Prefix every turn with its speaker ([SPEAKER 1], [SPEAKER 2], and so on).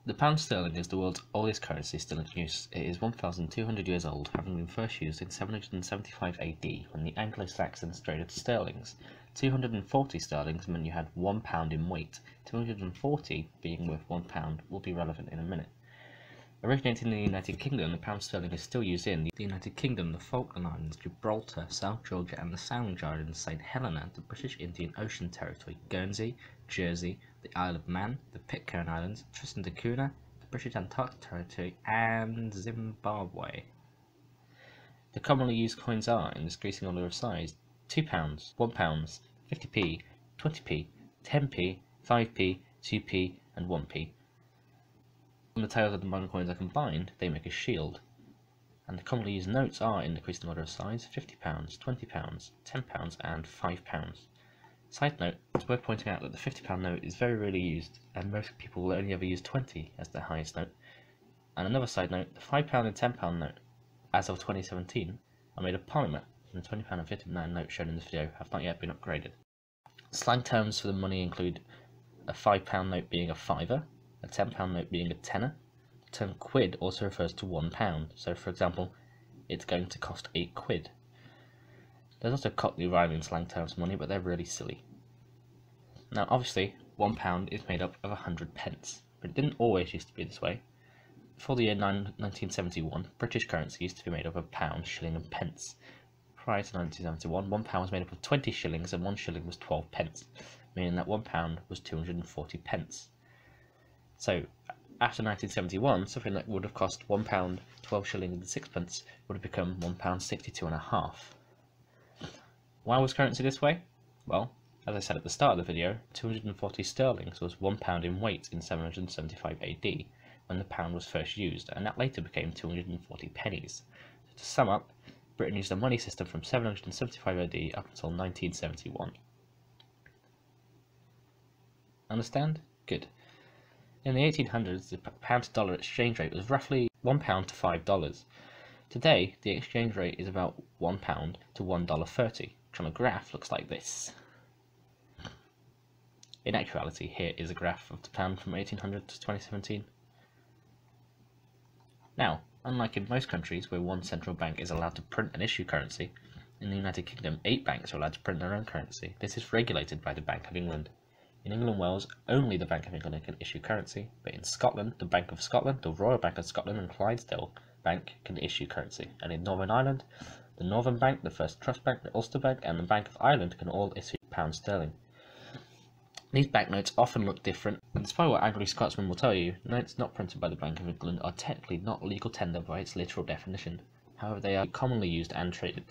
[SPEAKER 1] The pound sterling is the world's oldest currency still in use. It is 1,200 years old, having been first used in 775 AD when the Anglo-Saxons traded sterlings. 240 sterlings meant you had £1 in weight. 240 being worth £1 will be relevant in a minute. Originating in the United Kingdom, the pound sterling is still used in the United Kingdom, the Falkland Islands, Gibraltar, South Georgia and the Sandwich Islands, St Helena, the British Indian Ocean Territory, Guernsey, Jersey, the Isle of Man, the Pitcairn Islands, Tristan da Cunha, the British Antarctic Territory and Zimbabwe. The commonly used coins are, in decreasing order of size, £2, £1, 50p, 20p, 10p, 5p, 2p and 1p. When the tails of the modern coins are combined, they make a shield. And the commonly used notes are, in decreasing order of size, £50, £20, £10 and £5. Side note, it's worth pointing out that the £50 note is very rarely used, and most people will only ever use 20 as their highest note. And another side note, the £5 and £10 note, as of 2017, are made of polymer, and the £20 and £50 note shown in this video have not yet been upgraded. Slang terms for the money include a £5 note being a fiver, a £10 note being a tenner. The term quid also refers to £1, so for example, it's going to cost 8 quid. There's also Cockney rhyming slang terms for money, but they're really silly. Now obviously, £1 is made up of 100 pence, but it didn't always used to be this way. Before the year 1971, British currency used to be made up of pound, shilling and pence. Prior to 1971, £1 was made up of 20 shillings and 1 shilling was 12 pence, meaning that £1 was 240 pence. So, after 1971, something that would have cost £1, 12 shillings and 6 pence would have become £1 62 and a half. Why was currency this way? Well, as I said at the start of the video, 240 sterlings was £1 in weight in 775 AD, when the pound was first used, and that later became 240 pennies. So to sum up, Britain used a money system from 775 AD up until 1971. Understand? Good. In the 1800s, the pound to dollar exchange rate was roughly £1 to $5. Today, the exchange rate is about £1 to $1.30, which on a graph looks like this. In actuality, here is a graph of the pound from 1800 to 2017. Now, unlike in most countries where one central bank is allowed to print and issue currency, in the United Kingdom 8 banks are allowed to print their own currency. This is regulated by the Bank of England. In England and Wales, only the Bank of England can issue currency, but in Scotland, the Bank of Scotland, the Royal Bank of Scotland and Clydesdale Bank can issue currency, and in Northern Ireland, the Northern Bank, the First Trust Bank, the Ulster Bank and the Bank of Ireland can all issue pound sterling. These banknotes often look different, and despite what angry Scotsmen will tell you, notes not printed by the Bank of England are technically not legal tender by its literal definition. However, they are commonly used and traded.